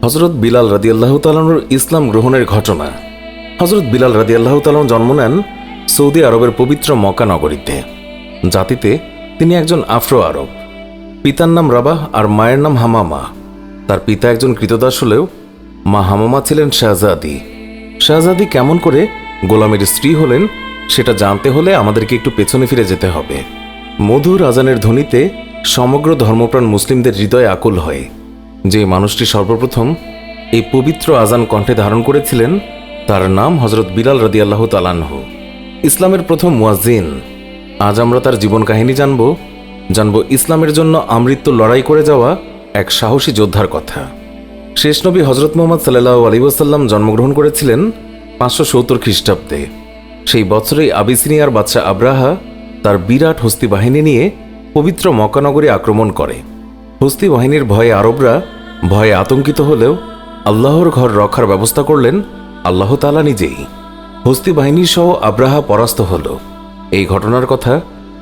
হজরত বিলাল রাদিয়াল্লাহু তাআলার ইসলাম গ্রহণের ঘটনা। হজরত বিলাল রাদিয়াল্লাহু তাআলা জন্ম নেন সৌদি আরবের পবিত্র মক্কা নগরীতে। জাতিতে তিনি একজন আফ্রো আরব। পিতার নাম রাবাহ আর মায়ের নাম হামামা। তার পিতা একজন কৃতদাস হলেও মা হামামা ছিলেন শাহজাদি। শাহজাদি কেমন করে গোলামের স্ত্রী হলেন সেটা জানতে হলে আমাদেরকে একটু পেছনে ফিরে যেতে হবে। মধুর আজানের ধ্বনিতে সমগ্র ধর্মপ্রাণ মুসলিমদের হৃদয়ে আকুল হয়। যে মানুষটি সর্বপ্রথম এই পবিত্র আজান কণ্ঠে ধারণ করেছিলেন তার নাম হজরত বিলাল রাদিয়াল্লাহু তাআলা আনহু, ইসলামের প্রথম মুয়াজ্জিন। আজ আমরা তার জীবন কাহিনী জানব ইসলামের জন্য আমৃত্যু লড়াই করে যাওয়া এক সাহসী যোদ্ধার কথা। শেষ নবী হজরত মুহাম্মদ সাল্লাল্লাহু আলাইহি ওয়াসাল্লাম জন্মগ্রহণ করেছিলেন 570 খ্রিস্টাব্দে। সেই বছরেই আবিসিনিয়ার বাদশাহ আব্রাহা তার বিরাট হস্তি বাহিনী নিয়ে পবিত্র মক্কা নগরী আক্রমণ করে। হস্তি বাহিনীর ভয়ে আরবরা ভয়ে আতঙ্কিত হলেও আল্লাহর ঘর রক্ষার ব্যবস্থা করলেন আল্লাহ তাআলা নিজেই। হস্তি বাহিনী সহ আব্রাহা পরাস্ত হল। এই ঘটনার কথা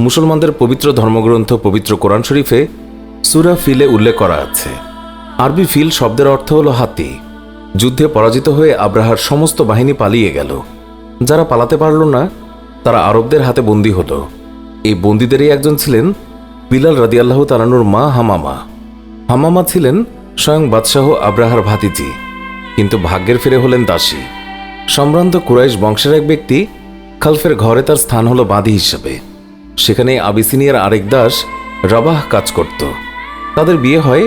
মুসলমানদের পবিত্র ধর্মগ্রন্থ পবিত্র কোরআন শরীফে সূরা ফিলে উল্লেখ করা আছে। আরবি ফিল শব্দের অর্থ হল হাতি। যুদ্ধে পরাজিত হয়ে আব্রাহার সমস্ত বাহিনী পালিয়ে গেল। যারা পালাতে পারল না তারা আরবদের হাতে বন্দী হল। এই বন্দীদেরই একজন ছিলেন বিলাল রাদিয়াল্লাহু তাআলার মা হামামা। হামামা ছিলেন স্বয়ং বাদশাহ আব্রাহার ভাতিজি, কিন্তু ভাগ্যের ফিরে হলেন দাসী। সম্ভ্রান্ত কুরাইশ বংশের এক ব্যক্তি খালফের ঘরে তার স্থান হলো বাদী হিসেবে। সেখানে আবিসিনিয়ার আরেক দাস রাবাহ কাজ করত। তাদের বিয়ে হয়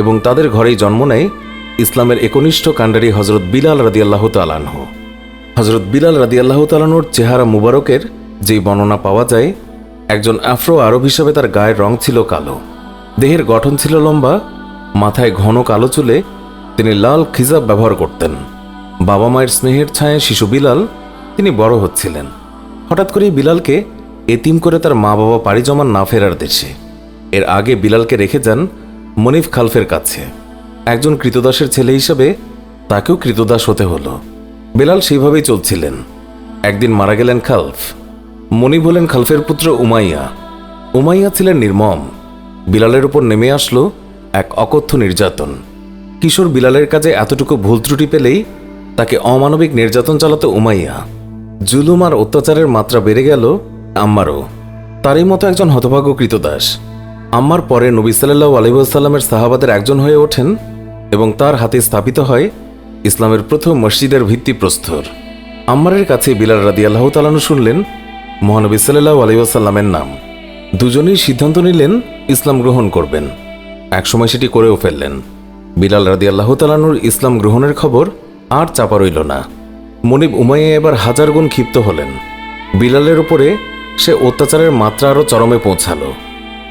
এবং তাদের ঘরেই জন্ম নেয় ইসলামের একনিষ্ঠ কাণ্ডারি হজরত বিলাল রাদিয়াল্লাহু তাআলা আনহু। হজরত বিলাল রাদিয়াল্লাহু তাআলার চেহারা মুবারকের যেই বর্ণনা পাওয়া যায়, একজন আফ্রো আরব হিসাবে তার গায়ের রং ছিল কালো, দেহের গঠন ছিল লম্বা, মাথায় ঘন কালো চুলে তিনি লাল খিজাব ব্যবহার করতেন। বাবা মায়ের স্নেহের ছায়ায় শিশু বিলাল তিনি বড় হচ্ছিলেন। হঠাৎ করে বিলালকে এতিম করে তার মা বাবা পাড়ি জমান না ফেরার দেশে। এর আগে বিলালকে রেখে যান মনিফ খালফের কাছে। একজন কৃতদাসের ছেলে হিসেবে তাকেও কৃতদাস হতে হলো। বিলাল সেইভাবেই চলছিলেন। একদিন মারা গেলেন খালফ। মনিফ হলেন খালফের পুত্র উমাইয়া। উমাইয়া ছিলেন নির্মম। বিলালের উপর নেমে আসলো এক অকথ্য নির্যাতন। কিশোর বিলালের কাজে এতটুকু ভুল ত্রুটি পেলেই তাকে অমানবিক নির্যাতন চালাতো উমাইয়া। জুলুম আর অত্যাচারের মাত্রা বেড়ে গেল আম্মারও। তারই মতো একজন হতভাগ্য কৃতদাস আম্মার পরে নবী সাল্লাল্লাহু আলাইহি ওয়াসাল্লামের সাহাবাদের একজন হয়ে ওঠেন এবং তার হাতে স্থাপিত হয় ইসলামের প্রথম মসজিদের ভিত্তিপ্রস্তর। আম্মারের কাছে বিলাল রাদিয়াল্লাহু তাআলা শুনলেন মহানবী সাল্লাল্লাহু আলাইহি ওয়াসাল্লামের নাম। দুজনেই সিদ্ধান্ত নিলেন ইসলাম গ্রহণ করবেন। একসময় সেটি করেও ফেললেন। বিলাল রাদিয়াল্লাহু তাআলার ইসলাম গ্রহণের খবর আর চাপা রইল না। মনিব উমাইয়া এবার হাজার গুণ ক্ষিপ্ত হলেন। বিলালের উপরে সে অত্যাচারের মাত্রা আরও চরমে পৌঁছালো।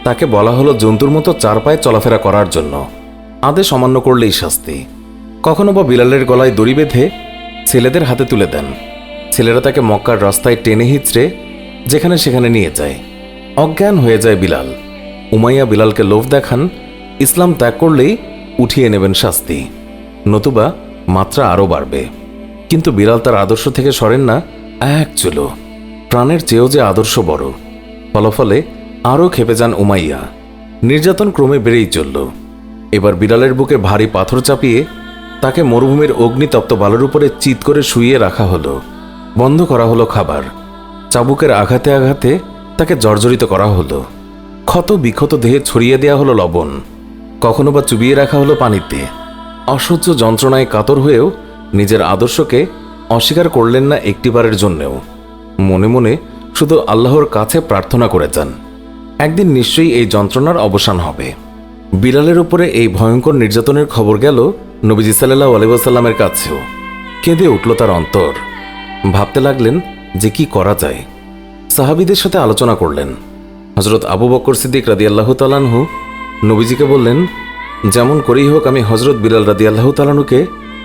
তাকে বলা হলো জন্তুর মতো চার পায়ে চলাফেরা করার জন্য। আদেশ অমান্য করলেই শাস্তি। কখনো বা বিলালের গলায় দড়ি বেঁধে ছেলেদের হাতে তুলে দেন। ছেলেরা তাকে মক্কার রাস্তায় টেনে হিঁচড়ে যেখানে সেখানে নিয়ে যায়। অজ্ঞান হয়ে যায় বিলাল। উমাইয়া বিলালকে লোভ দেখান ইসলাম ত্যাগ করলেই উঠিয়ে নেবেন শাস্তি, নতুবা মাত্রা আরও বাড়বে। কিন্তু বিলাল তার আদর্শ থেকে সরেন না এক চুলো। প্রাণের চেয়েও যে আদর্শ বড়। ফলাফলে আরও খেপে যান উমাইয়া। নির্যাতন ক্রমে বেড়েই চলল। এবার বিলালের বুকে ভারী পাথর চাপিয়ে তাকে মরুভূমির অগ্নিতপ্ত বালুর উপরে চিৎ করে শুইয়ে রাখা হলো। বন্ধ করা হলো খাবার। চাবুকের আঘাতে আঘাতে তাকে জর্জরিত করা হলো। ক্ষত বিক্ষত দেহে ছড়িয়ে দেয়া হলো লবণ। কখনো বা চুবিয়ে রাখা হলো পানিতে। অসহ্য যন্ত্রণায় কাতর হয়েও নিজের আদর্শকে অস্বীকার করলেন না একটিবারের জন্যেও। মনে মনে শুধু আল্লাহর কাছে প্রার্থনা করে যান একদিন নিশ্চয়ই এই যন্ত্রণার অবসান হবে। বিলালের উপরে এই ভয়ঙ্কর নির্যাতনের খবর গেল নবীজি সাল্লাল্লাহু আলাইহি ওয়াসাল্লামের কাছেও। কেঁদে উঠল তার অন্তর। ভাবতে লাগলেন যে কি করা যায়। সাহাবীদের সাথে আলোচনা করলেন। হজরত আবু বকর সিদ্দিক রাদিয়াল্লাহু তাআলা আনহু নবীজিকে বললেন, যেমন করেই হোক আমি হজরত বিলাল রাদিয়াল্লাহু তাআলা আনহুকে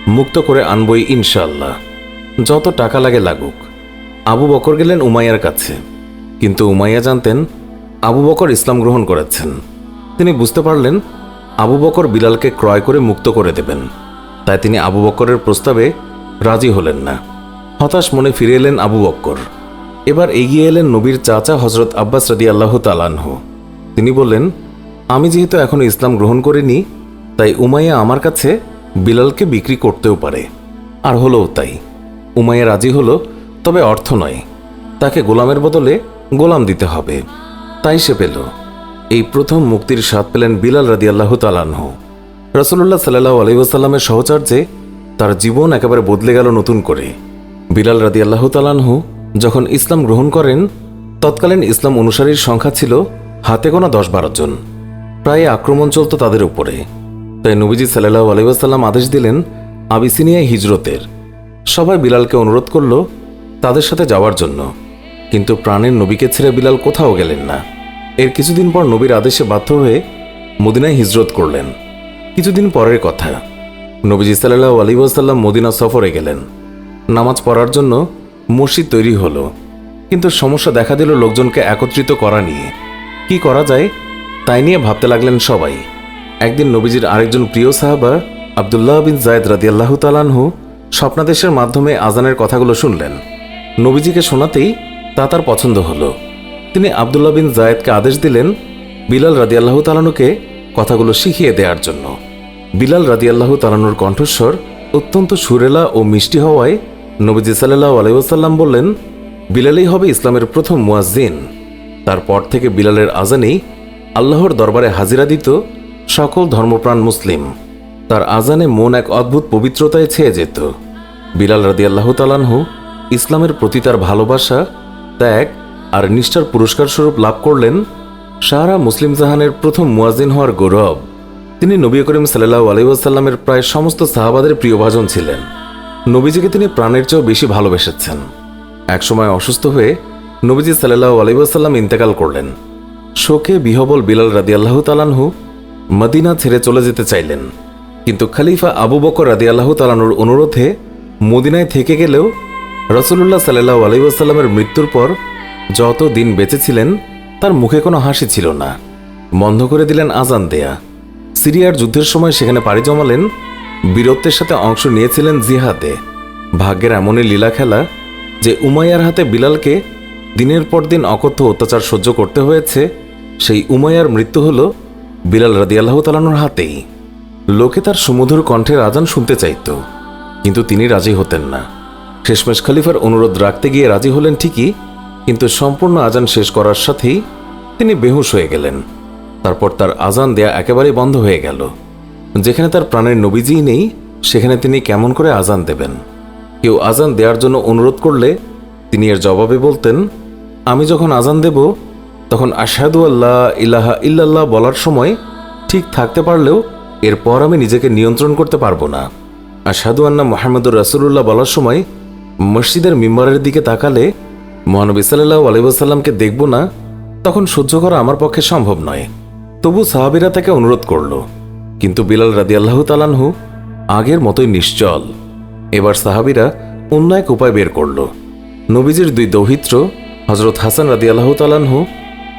মুক্ত করে আনবই ইনশাআল্লাহ, যত টাকা লাগে লাগুক। আবু বকর গেলেন উমাইয়ার কাছে। কিন্তু উমাইয়া জানতেন আবু বকর ইসলাম গ্রহণ করেছেন। তিনি বুঝতে পারলেন আবু বকর বিলালকে ক্রয় করে মুক্ত করে দেবেন। তাই তিনি আবু বকরের প্রস্তাবে রাজি হলেন না। হতাশ মনে ফিরে এলেন আবু বকর। এবার এগিয়ে এলেন নবীর চাচা হজরত আব্বাস রাদিয়াল্লাহু তাআলা আনহু। তিনি বললেন, আমি যেহেতু এখনো ইসলাম গ্রহণ করিনি, তাই উমাইয়া আমার কাছে বিলালকে বিক্রি করতেও পারে। আর হলোও তাই। উমাইয়া রাজি হলো, তবে অর্থ নয়, তাকে গোলামের বদলে গোলাম দিতে হবে। তাই সে পেল। এই প্রথম মুক্তির স্বাদ পেলেন বিলাল রাদিয়াল্লাহু তাআলা আনহু। রাসূলুল্লাহ সাল্লাল্লাহু আলাইহি ওয়াসাল্লামের সহচর্যে তার জীবন একেবারে বদলে গেল নতুন করে। বিলাল রাদিয়াল্লাহু তাআলা আনহু যখন ইসলাম গ্রহণ করেন, তৎকালীন ইসলাম অনুসারীর সংখ্যা ছিল হাতে গোনা 10-12 জন। প্রায় আক্রমণ চলত তাদের উপরে। তাই নবীজি সাল্লাল্লাহু আলাইহি ওয়াসাল্লাম আদেশ দিলেন আবিসিনিয়ায় হিজরতের। সবাই বিলালকে অনুরোধ করল তাদের সাথে যাওয়ার জন্য, কিন্তু প্রাণের নবীকে ছেড়ে বিলাল কোথাও গেলেন না। এর কিছুদিন পর নবীর আদেশে বাধ্য হয়ে মদিনায় হিজরত করলেন। কিছুদিন পরের কথা, নবীজি সাল্লাল্লাহু আলাইহি ওয়াসাল্লাম মদিনা সফরে গেলেন। নামাজ পড়ার জন্য মসজিদ তৈরি হলো, কিন্তু সমস্যা দেখা দিল লোকজনকে একত্রিত করা নিয়ে। কি করা যায় তাই নিয়ে ভাবতে লাগলেন সবাই। একদিন নবীজির আরেকজন প্রিয় সাহাবা আব্দুল্লাহ বিন যায়েদ রাদিয়াল্লাহু তাআলা আনহু স্বপ্নাদেশের মাধ্যমে আজানের কথাগুলো শুনলেন। নবীজিকে শোনাতেই তা তার পছন্দ হলো। তিনি আব্দুল্লাহ বিন যায়েদকে আদেশ দিলেন বিলাল রাদিয়াল্লাহু তাআলা আনহুকে কথাগুলো শিখিয়ে দেওয়ার জন্য। বিলাল রাদিয়াল্লাহু তাআলা আনহুর কণ্ঠস্বর অত্যন্ত সুরেলা ও মিষ্টি হওয়ায় নবীজি সাল্লাল্লাহু আলাইহি ওয়াসাল্লাম বললেন, বিলালই হবে ইসলামের প্রথম মুয়াজ্জিন। তারপর থেকে বিলালের আজানেই আল্লাহর দরবারে হাজিরা দিত সকল ধর্মপ্রাণ মুসলিম। তার আজানে মন এক অদ্ভুত পবিত্রতায় ছেয়ে যেত। বিলাল রাদিয়াল্লাহু তাআলা আনহু ইসলামের প্রতি তার ভালোবাসা, ত্যাগ আর নিষ্ঠার পুরস্কার স্বরূপ লাভ করলেন সারা মুসলিম জাহানের প্রথম মুয়াজ্জিন হওয়ার গৌরব। তিনি নবী করিম সাল্লাল্লাহু আলাইহি ওয়াসাল্লামের প্রায় সমস্ত সাহাবাদের প্রিয়ভাজন ছিলেন। নবীজিকে তিনি প্রাণের চেয়েও বেশি ভালোবেসেছেন। একসময় অসুস্থ হয়ে নবীজি সাল্লাল্লাহু আলাইহি ওয়াসাল্লাম ইন্তেকাল করলেন। শোকে বিহবল বিলাল রাদিয়াল্লাহু তাআলা আনহু মদিনা ছেড়ে চলে যেতে চাইলেন, কিন্তু খলিফা আবু বকর রাদিয়াল্লাহু তাআলা আনহুর অনুরোধে মদিনায় থেকে গেলেও রাসূলুল্লাহ সাল্লাল্লাহু আলাইহি ওয়াসাল্লামের মৃত্যুর পর যত দিন বেঁচে ছিলেন তার মুখে কোনো হাসি ছিল না। বন্ধ করে দিলেন আজান দেয়া। সিরিয়ার যুদ্ধের সময় সেখানে পাড়ি জমালেন। বীরত্বের সাথে অংশ নিয়েছিলেন জিহাদে। ভাগ্যের এমনই লীলা খেলা যে উমাইয়ার হাতে বিলালকে দিনের পর দিন অকথ্য অত্যাচার সহ্য করতে হয়েছে। সেই উমাইয়ার মৃত্যু হল বিলাল রাদিয়াল্লাহু তাআলা আনহুর হাতেই। লোকে তার সুমধুর কণ্ঠের আজান শুনতে চাইত, কিন্তু তিনি রাজি হতেন না। শেষমেশ খলিফার অনুরোধ রাখতে গিয়ে রাজি হলেন ঠিকই, কিন্তু সম্পূর্ণ আজান শেষ করার সাথেই তিনি বেহুশ হয়ে গেলেন। তারপর তার আজান দেয়া একেবারেই বন্ধ হয়ে গেল। যেখানে তার প্রাণের নবীজিই নেই, সেখানে তিনি কেমন করে আজান দেবেন? কেউ আজান দেওয়ার জন্য অনুরোধ করলে তিনি এর জবাবে বলতেন, আমি যখন আজান দেব তখন আশহাদু আল্লা ইলাহা ইল্লাল্লাহ বলার সময় ঠিক থাকতে পারলেও এরপর আমি নিজেকে নিয়ন্ত্রণ করতে পারবো না। আশহাদু আন্না মুহাম্মাদুর রাসূলুল্লাহ বলার সময় মসজিদের মিম্বরের দিকে তাকালে মহানবী সাল্লাল্লাহু আলাইহি ওয়াসাল্লামকে দেখব না, তখন সহ্য করা আমার পক্ষে সম্ভব নয়। তবু সাহাবীরা তাকে অনুরোধ করল, কিন্তু বিলাল রাদিয়াল্লাহু তাআলা আনহু আগের মতোই নিশ্চল। এবার সাহাবীরা অন্য এক উপায় বের করল। নবীজির দুই দৌহিত্র হযরত হাসান রাদিয়াল্লাহু তাআলা আনহু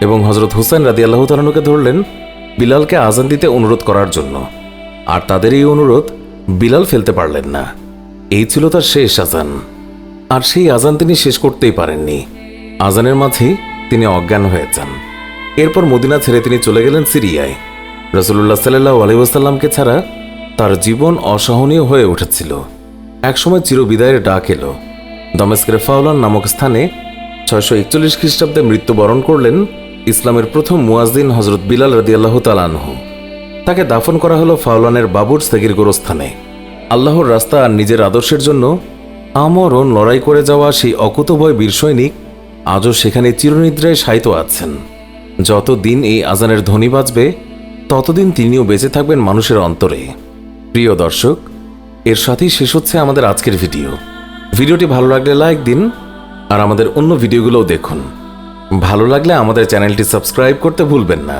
এবং হযরত হুসাইন রাদিয়াল্লাহু তাআলা আনহুকে ধরলেন বিলালকে আজান দিতে অনুরোধ করার জন্য। আর তাদের এই অনুরোধ বিলাল ফেলতে পারলেন না। এই ছিল তার শেষ আজান। আর সেই আজান তিনি শেষ করতেই পারেননি। আজানের মাঝেই তিনি অজ্ঞান হয়ে যান। এরপর মদিনা ছেড়ে তিনি চলে গেলেন সিরিয়ায়। রাসূলুল্লাহ সাল্লাল্লাহু আলাইহি ওয়াসাল্লামকে ছাড়া তার জীবন অসহনীয় হয়ে উঠেছিল। একসময় চিরবিদায়ের ডাক এলো। দমেস্কের ফাওলান নামক স্থানে 641 খ্রিস্টাব্দে মৃত্যুবরণ করলেন ইসলামের প্রথম মুয়াজ্জিন হযরত বিলাল রাদিয়াল্লাহু তাআলা আনহু। তাকে দাফন করা হলো ফাওলানের বাবুর সেগির গোরস্থানে। আল্লাহর রাস্তা আর নিজের আদর্শের জন্য আমরণ লড়াই করে যাওয়া সেই অকুতভয় বীর সৈনিক আজও সেখানে চিরনিদ্রায় শায়িত আছেন। যতদিন এই আজানের ধ্বনি বাজবে ততদিন তিনিও বেঁচে থাকবেন মানুষের অন্তরে। প্রিয় দর্শক, এর সাথেই শেষ হচ্ছে আমাদের আজকের ভিডিও। ভিডিওটি ভালো লাগলে লাইক দিন আর আমাদের অন্য ভিডিওগুলোও দেখুন। ভালো লাগলে আমাদের চ্যানেলটি সাবস্ক্রাইব করতে ভুলবেন না।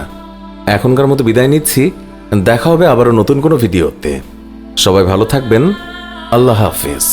এখনকার মতো বিদায় নিচ্ছি। দেখা হবে আবারও নতুন কোনো ভিডিওতে। সবাই ভালো থাকবেন। আল্লাহ হাফেজ।